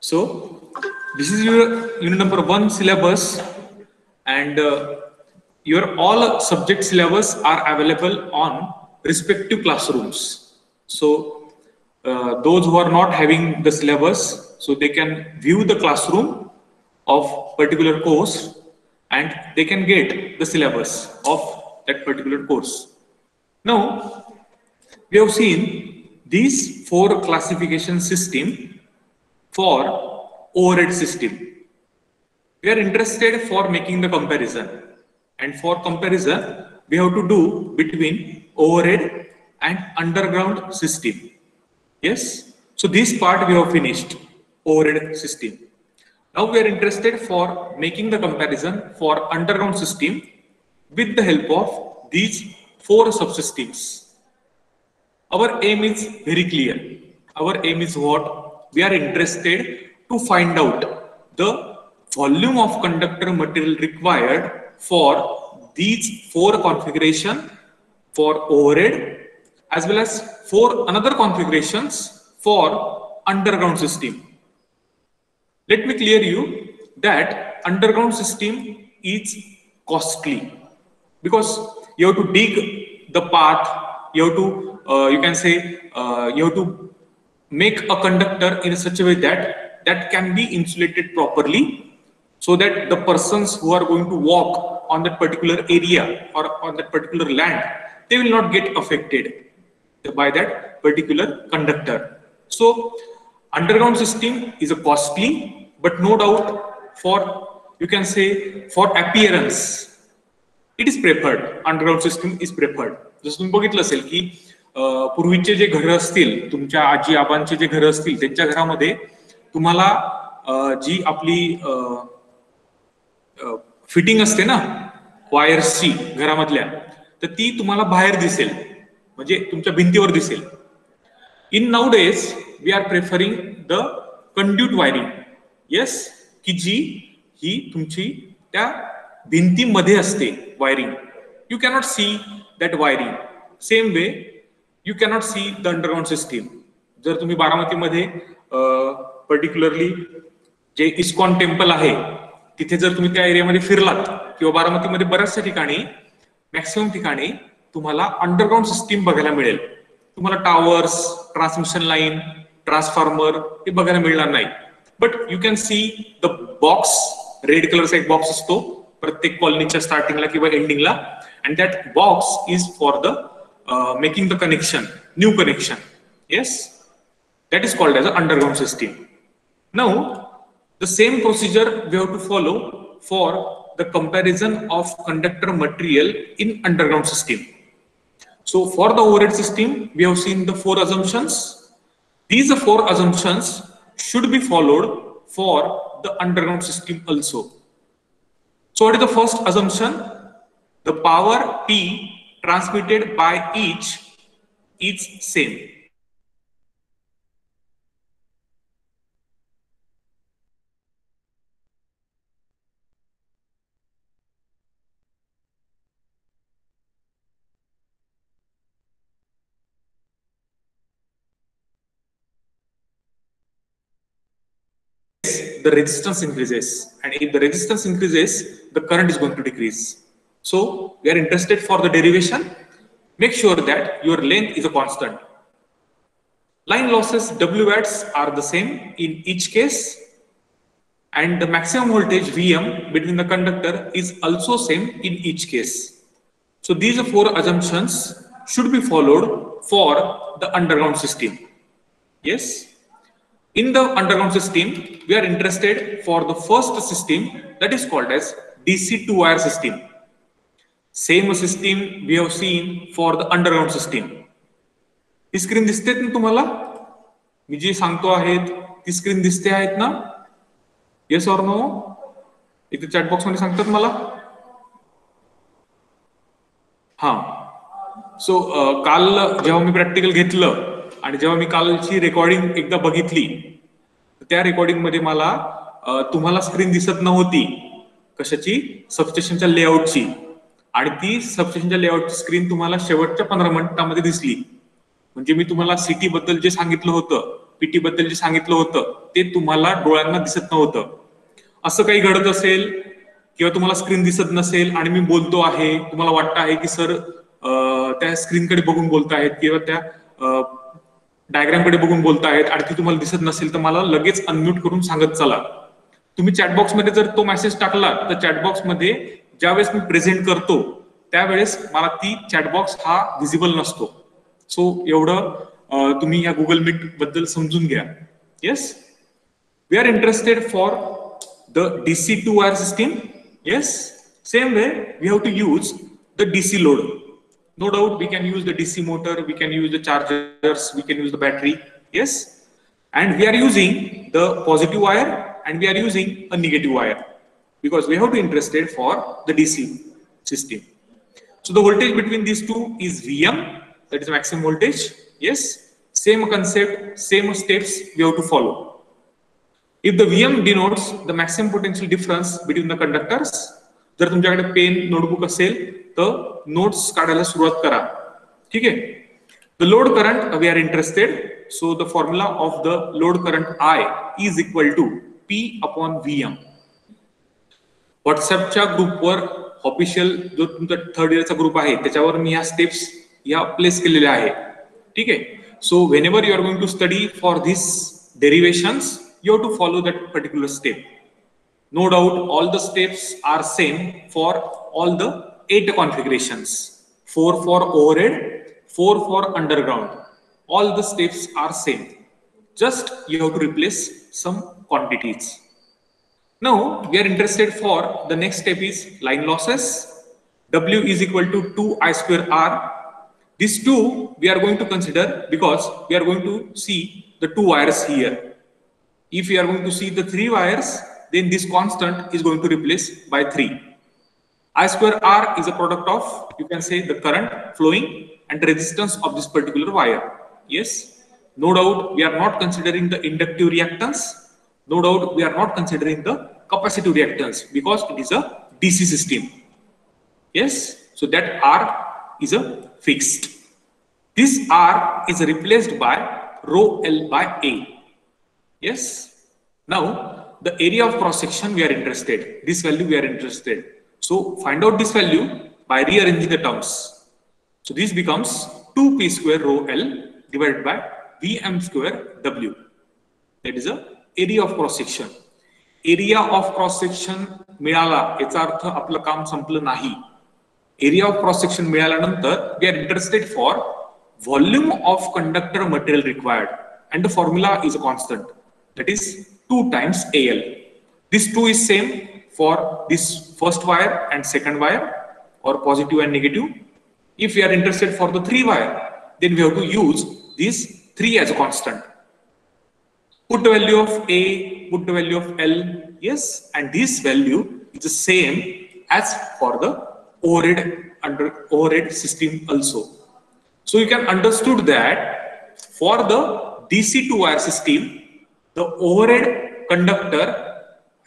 So this is your unit number 1 syllabus, and your all subject syllabus are available on respective classrooms. So those who are not having the syllabus, so they can view the classroom of particular course and they can get the syllabus of that particular course. Now we have seen these 4 classification system for overhead system. We are interested for making the comparison, and for comparison we have to do between overhead and underground system. Yes, so this part we have finished, overhead system. Now we are interested for making the comparison for underground system with the help of these 4 subsystems. Our aim is very clear. Our aim is what? We are interested to find out the volume of conductor material required for these 4 configuration for overhead, as well as 4 another configurations for underground system. Let me clear you that underground system is costly, because you have to dig the path, you have to you can say you have to make a conductor in such a way that that can be insulated properly, so that the persons who are going to walk on that particular area or on that particular land, they will not get affected by that particular conductor. So underground system is a costly, but no doubt for, you can say, for appearance it is preferred. Underground system is preferred. जसं तुम्ही बघितलं असेल की पूर्वीचे जे घर असतील, तुमच्या आजी आबांचे जे घर असतील, त्यांच्या घरामध्ये तुम्हाला जी आपली फिटिंग असते ना वायर्सची घरामधल्या, तर ती तुम्हाला बाहेर दिसेल, म्हणजे तुमच्या भिंतीवर दिसेल. In nowadays we are preferring the conduit wiring. Yes, की जी ही तुमची त्या भिंतीमध्ये असते wiring. You cannot see that wiring. Same way you cannot see the underground system. जर तुम्ही बारामतीमध्ये पर्टिक्युलरली जे इस्कॉन टेम्पल आहे तिथे जर तुम्ही त्या एरियामध्ये फिरलात, किंवा बारामतीमध्ये बऱ्याचशा ठिकाणी, मॅक्सिमम ठिकाणी तुम्हाला अंडरग्राउंड सिस्टीम बघायला मिळेल. तुम्हाला टावर्स, ट्रान्समिशन लाईन, ट्रान्सफॉर्मर हे बघायला मिळणार नाही. But you can see the box. Red कलरचा एक बॉक्स असतो प्रत्येक कॉलनीच्या स्टार्टिंगला किंवा एंडिंगला, and that box is for the making the connection, new connection. Yes, that is called as an underground system. Now the same procedure we have to follow for the comparison of conductor material in underground system. So for the overhead system we have seen the 4 assumptions. These 4 assumptions should be followed for the underground system also. So what is the first assumption? The power P transmitted by each is same. The resistance increases, and if the resistance increases, the current is going to decrease. So we are interested for the derivation. Make sure that your length is a constant. Line losses W watts are the same in each case, and the maximum voltage Vm between the conductor is also same in each case. So these 4 assumptions should be followed for the underground system. Yes. In the underground system, we are interested for the first system, that is called as DC 2-wire system. Same system we have seen for the underground system. He screen दिसते ना तुम्हाला? मी जी सांगतो आहेत ती screen दिसते आहेत ना? Yes or no? इथे चॅट बॉक्स मध्ये सांगतात मला. हा. सो काल जेव्हा मी प्रॅक्टिकल घेतलं आणि जेव्हा मी कालची रेकॉर्डिंग एकदा बघितली, त्या रेकॉर्डिंग मध्ये मला तुम्हाला स्क्रीन दिसत नव्हती. कशाची? सबस्टेशनच्या लेआउटची. आणि ती सबस्टेशनच्या लेआउटची स्क्रीन तुम्हाला शेवटच्या 15 मिनिटांमध्ये दिसली. म्हणजे मी तुम्हाला सिटी बद्दल जे सांगितलं होतं पीटी बद्दल जे सांगितलं होतं ते तुम्हाला डोळ्यांना दिसत नव्हतं. असं काही घडत असेल किंवा तुम्हाला स्क्रीन दिसत नसेल आणि मी बोलतो आहे, तुम्हाला वाटतं आहे की सर त्या स्क्रीनकडे बघून बोलतायत किंवा त्या डायग्रामकडे बघून बोलतायत आणि ती तुम्हाला दिसत नसेल तर मला लगेच अनम्यूट करून सांगत चला. तुम्ही चॅटबॉक्स मध्ये जर तो मेसेज टाकला तर चॅटबॉक्स मध्ये ज्यावेळेस मी प्रेझेंट करतो त्यावेळेस मला ती चॅटबॉक्स हा व्हिजिबल नसतो. सो एवढं तुम्ही या गुगल मीट बद्दल समजून घ्या. Yes, we are interested for the DC two wire system. Yes, same way we have to use the DC load. No doubt we can use the DC motor, we can use the chargers, we can use the battery. Yes, and we are using the positive wire and we are using a negative wire because we have to interested for the DC system. So the voltage between these two is VM, that is maximum voltage. Yes, same concept, same steps we have to follow. If the VM denotes the maximum potential difference between the conductors, जर तुमच्याकडे pen notebook असेल तर notes काढायला सुरुवात करा. ठीक आहे. The load current we are interested. So the formula of the load current I is equal to P upon VM. व्हॉट्सअपच्या ग्रुपवर ऑफिशियल जो तुमचा थर्ड इयरचा ग्रुप आहे त्याच्यावर मी ह्या स्टेप्स या प्लेस केलेल्या आहे. ठीक आहे. So whenever you are going to study for this derivations you have to follow that particular step. No doubt all the steps are same for all the 8 configurations. 4 for overhead, 4 for underground. All the steps are same. Just you have to replace some quantities. Now we are interested for the next step is line losses. W is equal to 2I square R. These two we are going to consider because we are going to see the 2 wires here. If you are going to see the 3 wires, then this constant is going to replace by 3. I square R is a product of, you can say, the current flowing and the resistance of this particular wire. Yes, no doubt we are not considering the inductive reactance. No doubt we are not considering the capacitive reactance because it is a DC system. Yes, so that R is a fixed. This R is replaced by rho L by A. Yes, now the area of cross section we are interested, this value we are interested. So find out this value by rearranging the terms. So this becomes 2p square rho L divided by Vm square W. That is a area of cross section. Area of cross section मिळाला याचा अर्थ आपलं काम संपलं नाही. Area of cross section मिळाल्यानंतर we are interested for volume of conductor material required and the formula is a constant. That is 2 times AL. This 2 is same for this first wire and second wire or positive and negative. If we are interested for the 3 wire, then we have to use this 3 as a constant. Put the value of A, put the value of L. Yes, and this value is the same as for the overhead system also. So you can understood that for the DC two wire system, the overhead conductor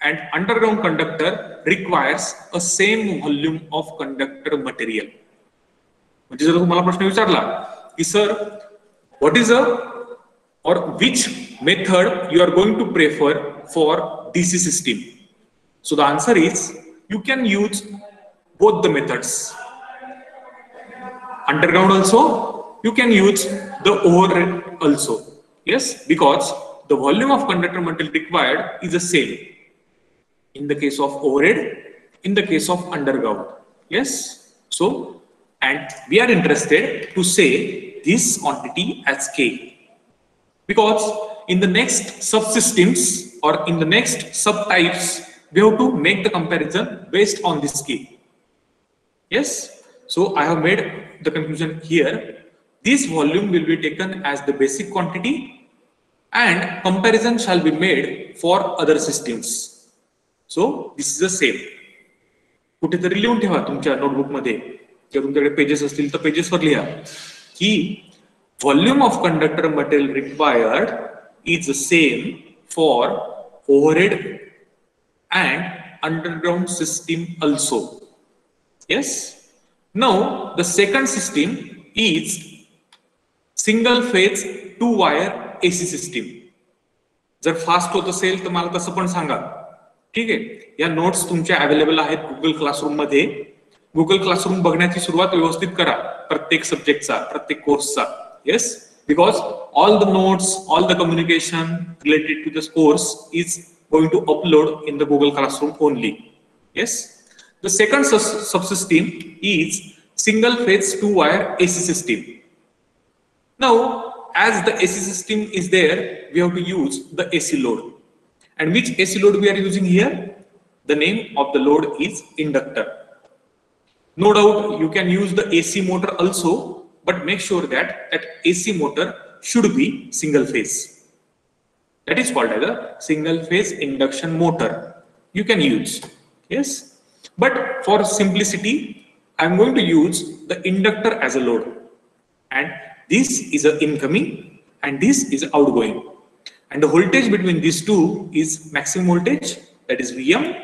and underground conductor requires a same volume of conductor material. म्हणजे जर तुम्हाला प्रश्न विचारला की sir what is a or which method you are going to prefer for DC system, so the answer is you can use both the methods. Underground also, you can use the overhead also. Yes, because the volume of conductor material required is the same in the case of overhead, in the case of underground. Yes, so and we are interested to say this quantity as K because in the next subsystems or in the next subtypes we have to make the comparison based on this K. Yes, so I have made the conclusion here. This volume will be taken as the basic quantity and comparison shall be made for other systems. So this is the same. कुठेतरी लिहून ठेवा तुमच्या notebook मध्ये किंवा तुमच्याकडे pages असतील तर pages वर लिहा की volume of conductor material required is the same for overhead and underground system also. Yes, now the second system is single phase 2 wire AC system. जर फास्ट होत असेल तर मला तसं पण सांगा. ठीक आहे. या नोट्स तुमच्या अवेलेबल आहेत गुगल क्लासरूम मध्ये. गुगल क्लासरूम बघण्याची सुरुवात व्यवस्थित करा प्रत्येक सब्जेक्टचा, प्रत्येक कोर्सचा. Yes, because all the notes, all the communication related to this course is going to upload in the Google Classroom only. Yes. The second subsystem is single phase 2-wire AC system. Now, as the AC system is there, we have to use the AC load. And which AC load we are using here? The name of the load is inductor. No doubt you can use the AC motor also, but make sure that AC motor should be single phase. That is called as a single phase induction motor. You can use. Yes. But for simplicity, I am going to use the inductor as a load. And this is an incoming and this is outgoing. And the voltage between these two is maximum voltage, that is Vm.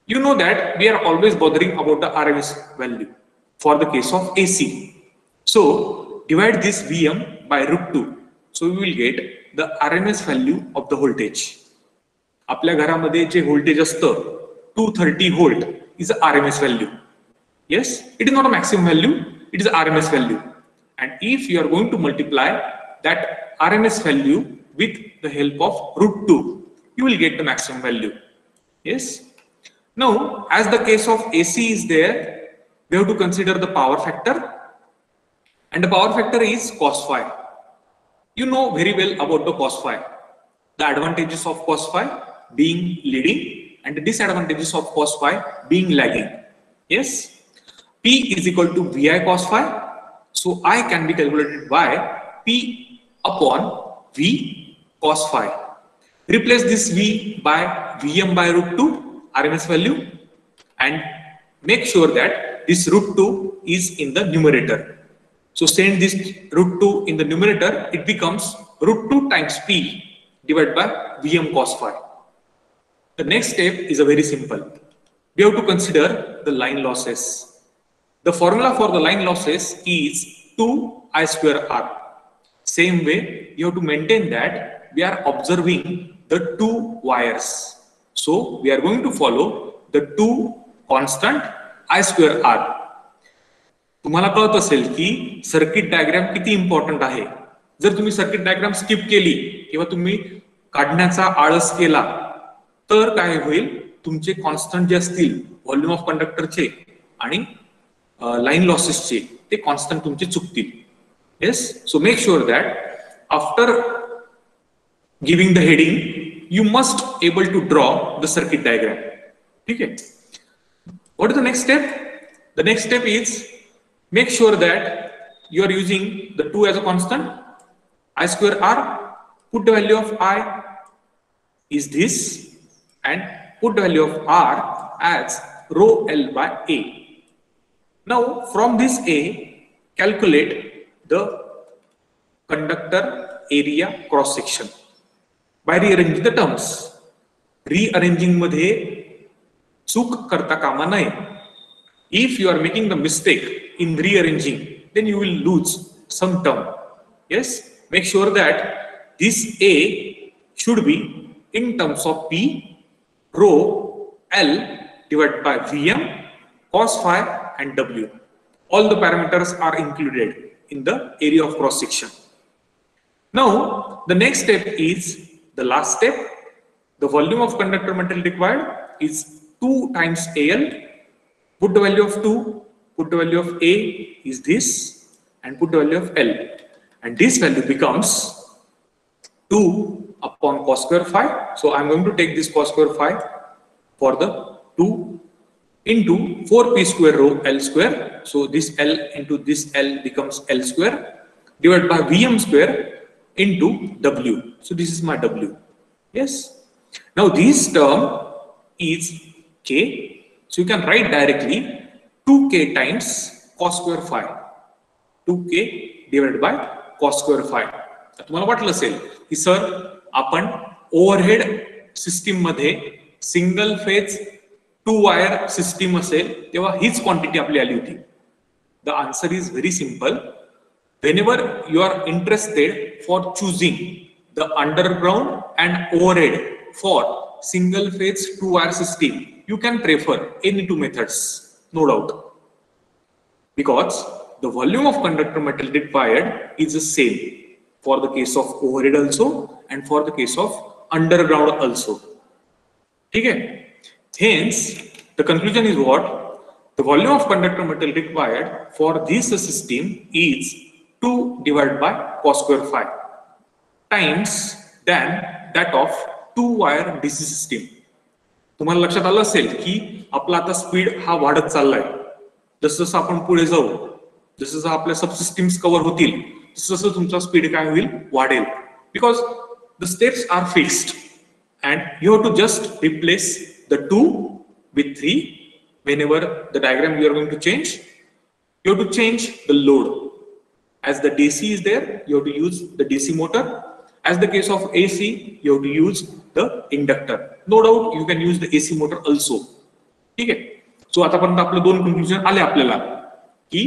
You know that we are always bothering about the RMS value for the case of AC. So divide this Vm by √2. So we will get the RMS value of the voltage. आपल्या घरामध्ये जे voltage असतं 230 volt is a RMS value. Yes, it is not a maximum value, it is a RMS value. And if you are going to multiply that RMS value with the help of √2, you will get the maximum value. Yes. Now, as the case of AC is there, we have to consider the power factor. And the power factor is cos phi. You know very well about the cos phi. The advantages of cos phi being leading and the disadvantages of cos phi being lagging. Yes. P is equal to VI cos phi. So I can be calculated by P upon V cos phi. Replace this V by Vm by √2 RMS value and make sure that this √2 is in the numerator. So send this √2 in the numerator, it becomes √2 times P divided by Vm cos phi. The next step is a very simple. We have to consider the line losses. The formula for the line losses is 2I square R. Same way, you have to maintain that we are observing the two wires. So we are going to follow the two constant I square R. तुम्हाला कळत असेल की circuit diagram किती important आहे. जर तुम्ही circuit diagram skip केली किंवा तुम्ही काढण्याचा आळस केला तर काय होईल, तुमचे कॉन्स्टंट जे असतील व्हॉल्यूम ऑफ कंडक्टरचे आणि लाईन लॉसेसचे ते कॉन्स्टंट तुमचे चुकतील. Yes. So make sure that after giving the heading you must able to draw the circuit diagram. Okay. What is the next step? The next step is make sure that you are using the 2 as a constant, I square R. Put the value of I is this and put the value of R as rho L by A. Now from this A, calculate the conductor area cross section. By rearranging the terms. Rearranging मध्ये चूक करता कामा नये. If you are making the mistake in rearranging, then you will lose some term. Yes, make sure that this A should be in terms of P rho L divided by Vm cos phi and W. All the parameters are included in the area of cross section. Now the next step is the last step. The volume of conductor material required is 2 times AL. Put the value of 2, put the value of A is this and put the value of L. And this value becomes 2 upon cos square phi. So I'm going to take this cos square phi for the 2 into 4p square rho L square. So this L into this L becomes L square divided by Vm square into W. So this is my W. Yes. Now this term is K. So you can write directly 2K times cos square phi. 2K divided by cos square phi. तुम्हाला वाटलं असेल की sir आपण overhead system मध्ये single phase 2 wire system असेल तेव्हा हीच quantity आपली आली होती. The answer is very simple. Whenever you are interested for choosing the underground and overhead for single phase 2-wire system, you can prefer any two methods, no doubt, because the volume of conductor metal required is the same for the case of overhead also and for the case of underground also. Okay? Hence, the conclusion is what? The volume of conductor metal required for this system is 2 divided by cos square phi times than that of 2-wire DC system. तुम्हाला लक्षात आलं असेल की आपला आता speed हा वाढत चाललाय. जसं जसं आपण पुढे जाऊ, जसं जसं आपल्या सबसिस्टम्स कव्हर होतील, तसं तसं तुमचा स्पीड काय होईल? वाढेल. Because the steps are fixed and you have to just replace the 2 with 3 whenever the diagram you are going to change. You have to change the load. As the DC is there, you have to use the DC motor. As the case of AC, you have to use the inductor. No doubt you can use the AC motor also. ठीक आहे. सो आतापर्यंत आपले दोन conclusion आले आपल्याला की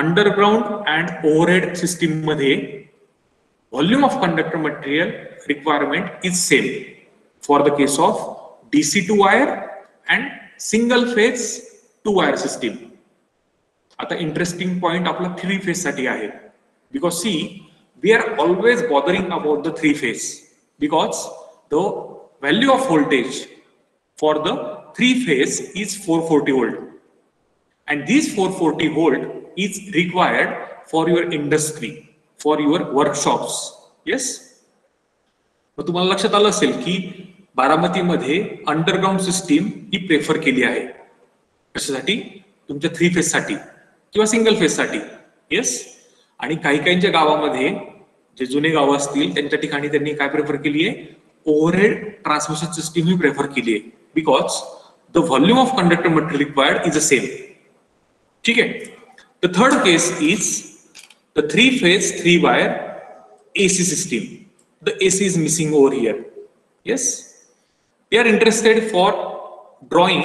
underground and overhead system मध्ये volume of conductor material requirement is same for the case of DC 2-wire and single phase 2-wire system. आता interesting point आपला 3 phase साठी आहे, because see we are always bothering about the 3 phase because the value of voltage for the 3 phase is 440 volt and this 440 volt is required for your industry, for your workshops. Yes, मग तुम्हाला लक्षात आलं असेल की बारामतीमध्ये underground system ही prefer केली आहे. कशासाठी? तुमच्या 3 phase साठी किंवा सिंगल फेज साठी. येस, आणि काही काहींच्या गावामध्ये जे जुने गाव असतील त्यांच्या ठिकाणी त्यांनी काय प्रेफर केली आहे? ओव्हरहेड ट्रान्समिशन सिस्टीम ही प्रेफर केली आहे, because the volume of conductor material required is the same. ठीक आहे. The third case is the 3 phase 3 wire AC system. The AC is missing over here. Yes. We are interested for drawing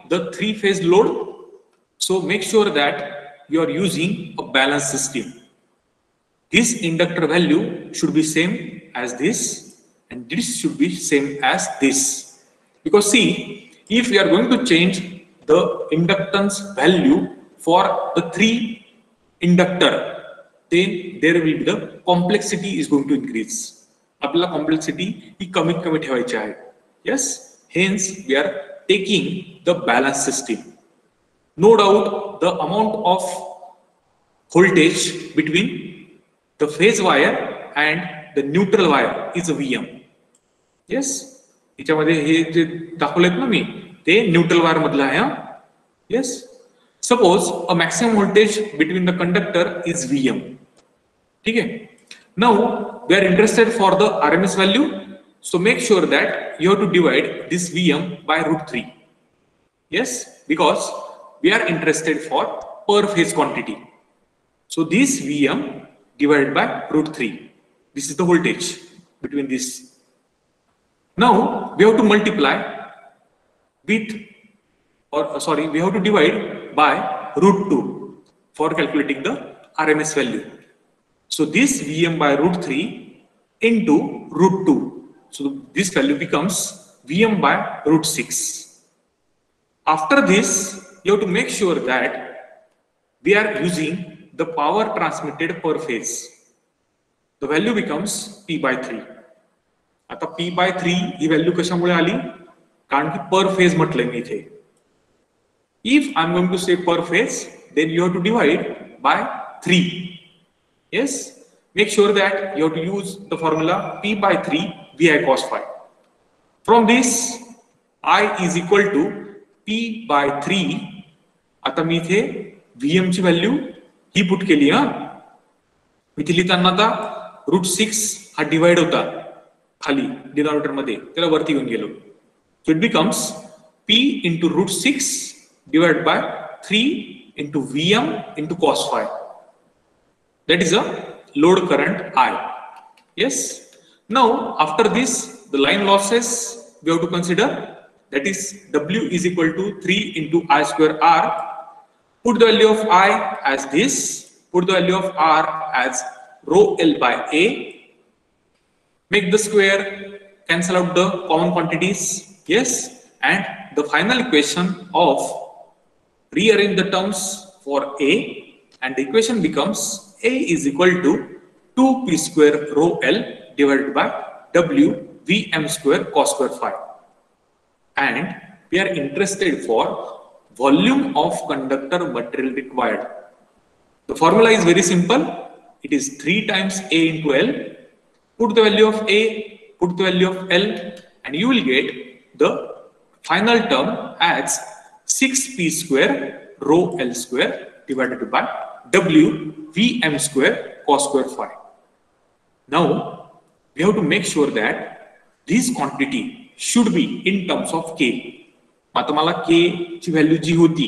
the 3-phase load, so make sure that you are using a balanced system. This inductor value should be same as this and this should be same as this, because see, if we are going to change the inductance value for the 3 inductor, then there will be the complexity is going to increase. आपल्याला complexity ही कमीत कमी ठेवायची आहे. Yes, hence we are taking the balanced system. No doubt the amount of voltage between the phase wire and the neutral wire is a VM. Yes, याच्यामध्ये हे जे दाखवलेत ना मी ते neutral wire मधलं आहे. Yes, suppose a maximum voltage between the conductor is VM. ठीक आहे. Now we are interested for the RMS value. So make sure that you have to divide this VM by √3. Yes, because we are interested for per phase quantity. So this VM divided by √3. This is the voltage between this. Now we have to multiply with, we have to divide by √2 for calculating the RMS value. So this VM by √3 into √2. So this value becomes VM by √6. After this, you have to make sure that we are using the power transmitted per phase. The value becomes P by 3. आता P by 3 he value कशामुळे आली? कारण की पर phase म्हटलंय मी इथे. If I am going to say per phase, then you have to divide by 3. Yes, make sure that you have to use the formula P by 3 VI cos phi. From this, I is equal to P by 3. आता मी इथे VM ची value ही put केली. मी इथे लिहिताना आता √6 हा divide होता खाली डिनॉमिनेटर मध्ये, त्याला वरती घेऊन गेलो. So it becomes P into √6 divided by 3 into VM into cos phi. That is a load current I. Yes. Now after this, the line losses we have to consider, that is W is equal to 3 into I square R. Put the value of I as this, put the value of R as rho L by A. make the square, cancel out the common quantities, yes, and the final equation of rearrange the terms for A, and the equation becomes A is equal to 2p square rho L divided by W Vm square cos square phi. And we are interested for volume of conductor material required. The formula is very simple. It is 3 times A into L. Put the value of A, put the value of L, and you will get the final term as 6p square rho L square divided by W Vm square cos square phi. Now we have to make sure that this quantity should be in terms of K. आता मला K ची value जी होती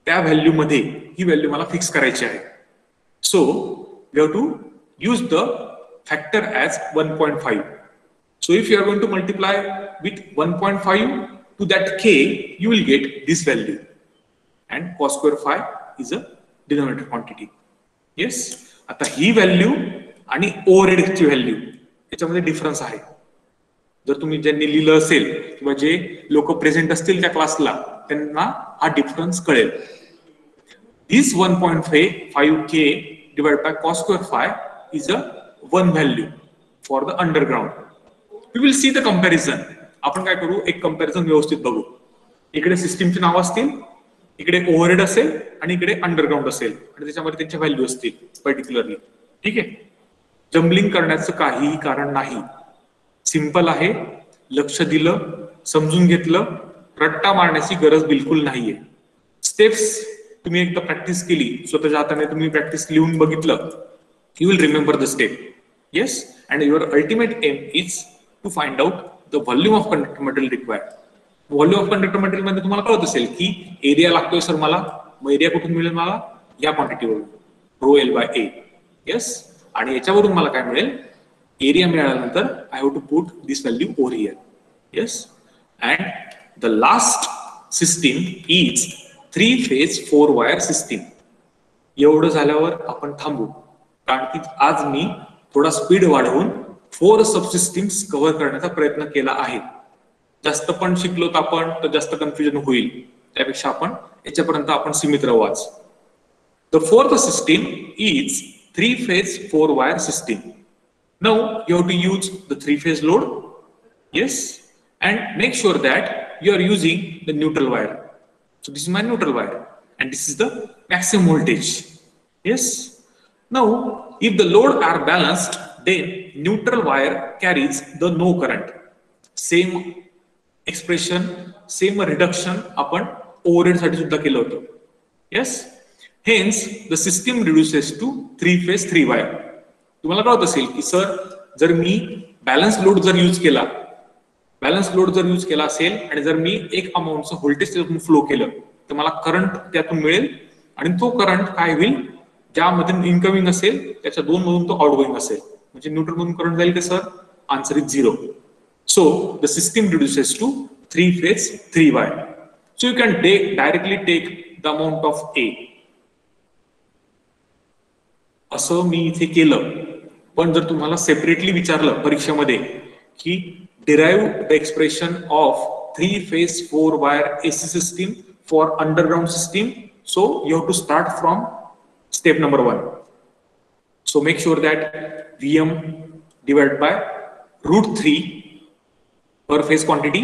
त्या value मध्ये ही value मला fix करायची आहे. So we have to use the factor as 1.5. So if you are going to multiply with 1.5 to that K, you will get this value, and cos square phi is a denominator quantity. Yes. आता ही value आणि overhead ची value याच्यामध्ये difference आहे. जर तुम्ही ज्यांनी लिहिलं असेल किंवा जे लोक प्रेझेंट असतील त्या क्लासला त्यांना हा डिफरन्स कळेल. This 1.5K divided by cos square phi is a one value for the underground. We will see the comparison. आपण काय करू, एक कंपॅरिझन व्यवस्थित बघू. इकडे सिस्टीमचे नाव असतील, इकडे ओव्हरहेड असेल आणि इकडे अंडरग्राउंड असेल आणि त्याच्यामध्ये त्यांच्या व्हॅल्यू असतील पर्टिक्युलरली. ठीक आहे. जम्बलिंग करण्याचं काहीही कारण नाही. सिंपल आहे. लक्ष दिलं, समजून घेतलं, रट्टा मारण्याची गरज बिलकुल नाहीये. स्टेप्स तुम्ही एकदा प्रॅक्टिस केली, स्वतःच्या हाताने तुम्ही प्रॅक्टिस लिहून बघितलं, you will remember the step. Yes. And your ultimate aim is to find out the volume of conductor material required. Volume of conductor material मध्ये तुम्हाला कळत असेल की एरिया लागतोय सर मला, मग एरिया कुठून मिळेल मला, या क्वांटिटीवरून rho L by A. Yes. आणि याच्यावरून मला काय मिळेल, एरिया मिळाल्यानंतर I have to put this value over here. Yes. And the last system is 3 phase 4 wire system. एवढं झाल्यावर आपण थांबू, कारण की आज मी थोडा स्पीड वाढवून 4 सबसिस्टीम्स कव्हर करण्याचा प्रयत्न केला आहे. जास्त पण शिकलोत आपण तर जास्त कन्फ्युजन होईल, त्यापेक्षा आपण याच्यापर्यंत आपण सीमित राहू आज. The fourth system is 3 phase 4 wire system. Now you have to use the 3 phase load. Yes. And make sure that you are using the neutral wire. So this is my neutral wire and this is the maximum voltage. Yes. Now if the load are balanced, then neutral wire carries the no current. Same expression, same reduction आपण overhead साठी सुद्धा केलं होतं. Yes. Hence the system reduces to 3 phase 3 wire. तुम्हाला कळत असेल की sir जर मी बॅलन्स लोड जर यूज केला असेल आणि जर मी एक अमाऊंटचं व्होल्टेज त्यातून फ्लो केलं तर मला करंट त्यातून मिळेल, आणि तो करंट काय होईल, ज्यामधून इनकमिंग असेल त्याच्या 2 मधून तो आउटगोइंग असेल, म्हणजे न्यूट्रल मधून करंट जाईल का sir, answer is 0. So the system reduces to 3 phase 3 wire. So you can directly take the amount of A. असं मी इथे केलं, पण जर तुम्हाला सेपरेटली विचारलं परीक्षेमध्ये की derive the expression of 3 phase 4 wire AC system for underground system, so you have to start from step number 1. So make sure that Vm divided by √3 per phase quantity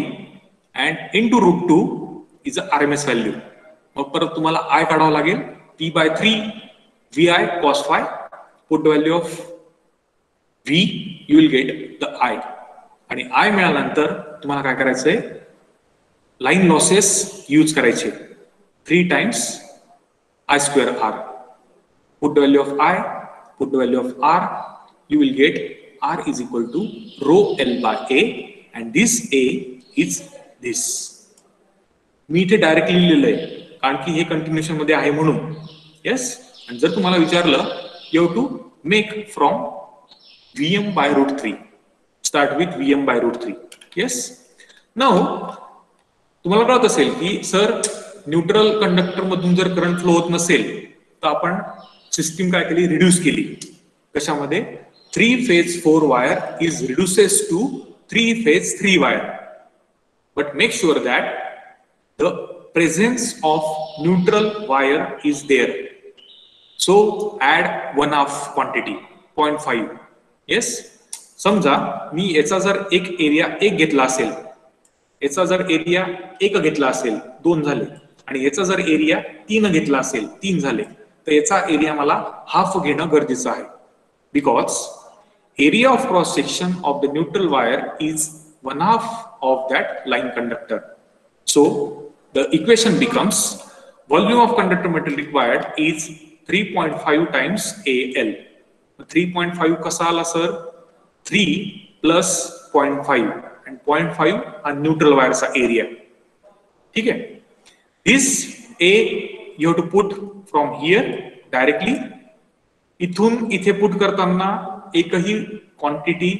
and into √2 is a RMS value. मग परत तुम्हाला I काढावं लागेल, P/3 Vi cos phi. Put the value of V, you will get the I. आणि I मिळाल्यानंतर तुम्हाला काय करायचंय, line losses use करायचे 3 times I square R. Put the value of I, put the value of R, you will get R is equal to rho L by A, and this A is this. मी इथे directly लिहिलंय कारण की हे continuation मध्ये आहे म्हणून. Yes. आणि जर तुम्हाला विचारलं, you have to make from Vm by √3. Start with Vm by √3. Yes. Now तुम्हाला कळत असेल की सर न्यूट्रल कंडक्टर मधून जर करंट फ्लो होत नसेल तर आपण सिस्टीम काय केली, रिड्यूस केली. कशामध्ये, 3-phase 4 wire is reduces to 3-phase 3 wire. But make sure that the presence of neutral wire is there. So add 1/2 quantity 0.5. Yes, समजा मी याचा जर एक एरिया 1 घेतला असेल, याचा जर एरिया 1 घेतला असेल 2 झाले, आणि याचा जर एरिया 3 घेतला असेल 3 झाले, तर याचा एरिया मला हाफ घेणं गरजेचं आहे. Because area of cross section of the neutral wire is 1/2 of that line conductor. So the equation becomes volume of conductor material required is 3.5 times AL. 3.5 कसा आला सर? 3 plus 0.5 and 0.5 हा neutral wire चा area. ठीक है? This A you have to put from here directly. इथून इथे put करताना एकही क्वांटिटी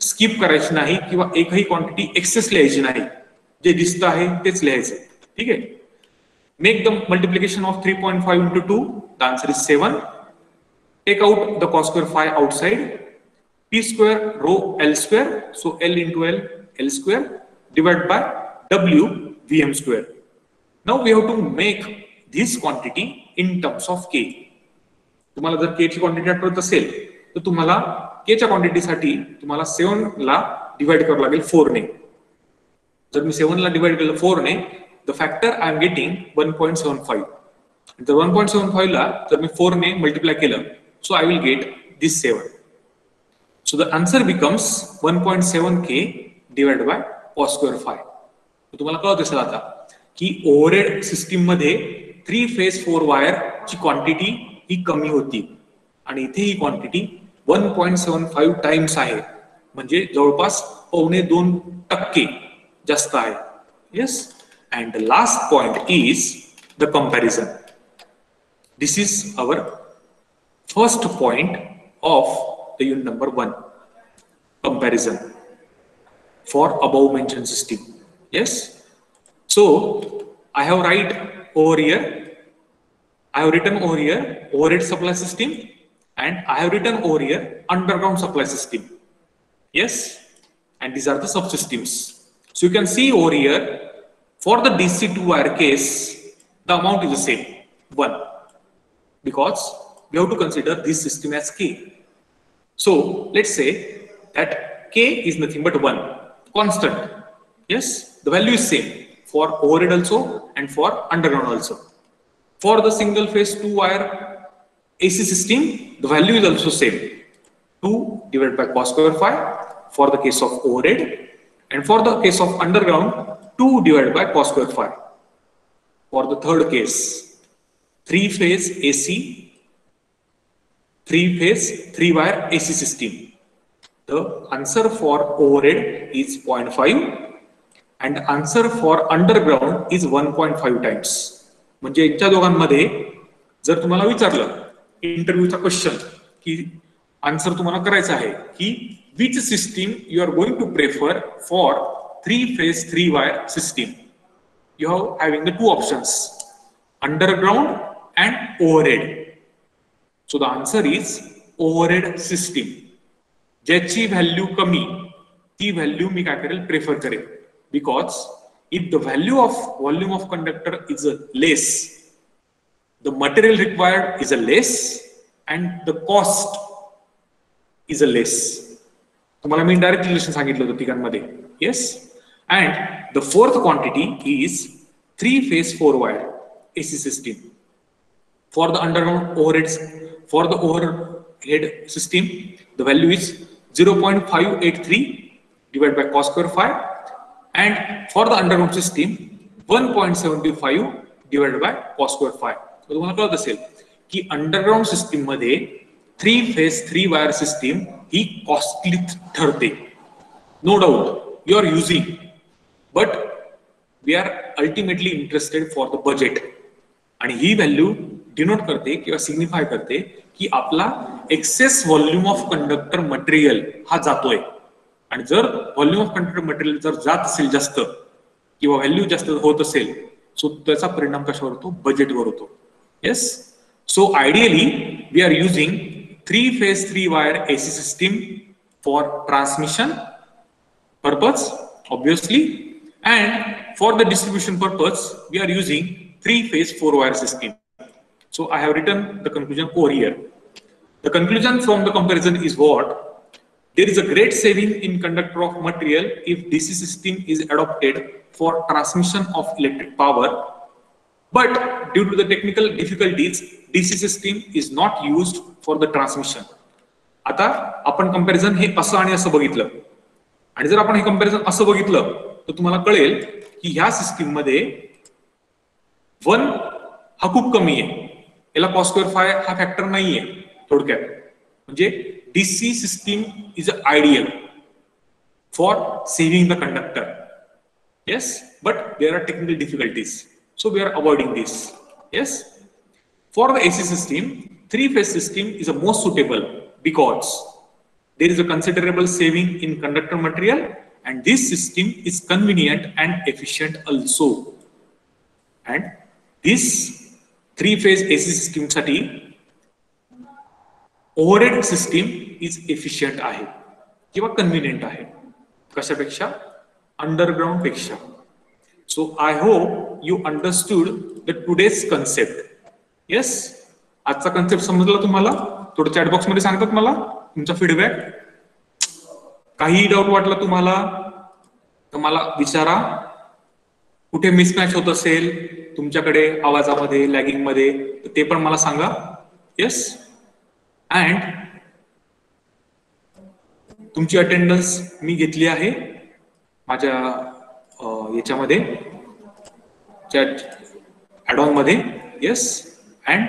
स्किप करायची नाही किंवा एकही क्वांटिटी एक्सेस लिहायची नाही. जे दिसतं आहे तेच लिहायचं. ठीक आहे. Make the multiplication of 3.5 into 2. The answer is 7. Take out the cos square phi outside. P square rho L square. So L into L, L square divided by W Vm square. Now we have to make this quantity in terms of K. तुम्हाला जर K ची quantity आठवत असेल तर तुम्हाला K च्या क्वांटिटीसाठी तुम्हाला 7 ला divide करावं लागेल 4 ने. जर मी 7 ला डिवाइड केलं 4 ने, the factor I am getting 1.75. तर 1.75 ला जर मी 4 ने मल्टिप्लाय केलं, so I will get this 7. So the answer becomes 1.7K divide by cos square phi. तुम्हाला कळत असेल आता की ओव्हरहेड सिस्टीम मध्ये 3-phase 4 वायर ची क्वांटिटी ही कमी होती आणि इथे ही क्वांटिटी 1.75 टाइम्स आहे, म्हणजे जवळपास 1.25% जास्त आहे. Yes. And the last point is the comparison. This is our first point of the unit number 1, comparison for above mentioned system. Yes. So I have written over here overhead supply system, and I have written over here underground supply system. Yes, and these are the subsystems. So you can see over here for the DC 2 wire case the amount is the same 1, because we have to consider this system as K. So let's say that K is nothing but 1 constant. Yes, the value is same for overhead also and for underground also. For the single phase 2 wire AC system, the value is also same, 2 divided by cos square phi for the case of overhead, and for the case of underground 2 divided by cos square phi. For the third case, 3-phase AC, 3-phase 3 wire AC system, the answer for overhead is 0.5 and answer for underground is 1.5 times. म्हणजे यांच्या दोघांमध्ये जर तुम्हाला विचारलं इंटरव्ह्यूचा question की answer तुम्हाला करायचं आहे की which system you are going to prefer for 3-phase 3 wire system, you have having the two options, underground and overhead. So the answer is overhead system. ज्याची व्हॅल्यू कमी ती व्हॅल्यू मी काय करेल, प्रेफर करेल. Because if the value of volume of conductor is a less, the material required is a less and the cost is a less. तुम्हाला मी direct relation सांगितलं होतं तिघांमध्ये. Yes, and the fourth quantity is 3-phase 4 wire AC system. For the underground overheads, for the overhead system, the value is 0.583 divided by cos square phi, and for the underground system 1.75 divided by cos square phi. तो तुम्हाला कळत असेल की underground system मध्ये 3-phase 3 wire system ही costly ठरते. No doubt you are using, but we are ultimately interested for the budget. आणि ही व्हॅल्यू डिनोट करते किंवा सिग्निफाय करते की आपला excess volume of conductor material हा जातोय. आणि जर व्हॉल्यूम ऑफ कंडक्टर मटेरियल जर जात असेल जास्त किंवा व्हॅल्यू जास्त होत असेल, सो त्याचा परिणाम कशावर होतो, बजेटवर होतो. Yes. So ideally we are using 3-phase 3-wire AC system for transmission purpose, obviously, and for the distribution purpose, we are using 3-phase 4-wire system. So I have written the conclusion over here. The conclusion from the comparison is what? There is a great saving in conductor of material if DC system is adopted for transmission of electric power. But due to the technical difficulties, DC system is not used for the transmission. आता आपण comparison हे असं आणि असं बघितलं, आणि जर आपण हे comparison असं बघितलं तर तुम्हाला कळेल की ह्या सिस्टीम मध्ये 1 हा खूप कमी आहे, याला cos square phi हा फॅक्टर नाहीये. थोडक्यात म्हणजे DC system is ideal for saving the conductor. Yes, but there are technical difficulties, so we are avoiding this. Yes, for the AC system, 3-phase system is the most suitable because there is a considerable saving in conductor material, and this system is convenient and efficient also. And this 3-phase AC system साठी overhead system is efficient आहे किंवा convenient आहे. कशापेक्षा? Underground पेक्षा. So I hope you understood the today's concept. Yes, आजचा concept समजला तुम्हाला? थोडं चॅट बॉक्स मध्ये सांगतात मला तुमचा फीडबॅक. काही डाऊट वाटला तुम्हाला तर मला विचारा. कुठे मिसमॅच होत असेल तुमच्याकडे आवाजामध्ये, लॅगिंग मध्ये, ते पण मला सांगा. येस, अँड तुमची अटेंडन्स मी घेतली आहे माझ्या याच्यामध्ये चॅट ॲडॉन मध्ये. Yes, and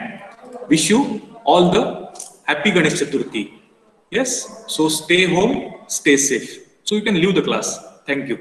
wish you all the happy Ganesh Chaturthi. Yes, so stay home, stay safe. So you can leave the class. Thank you.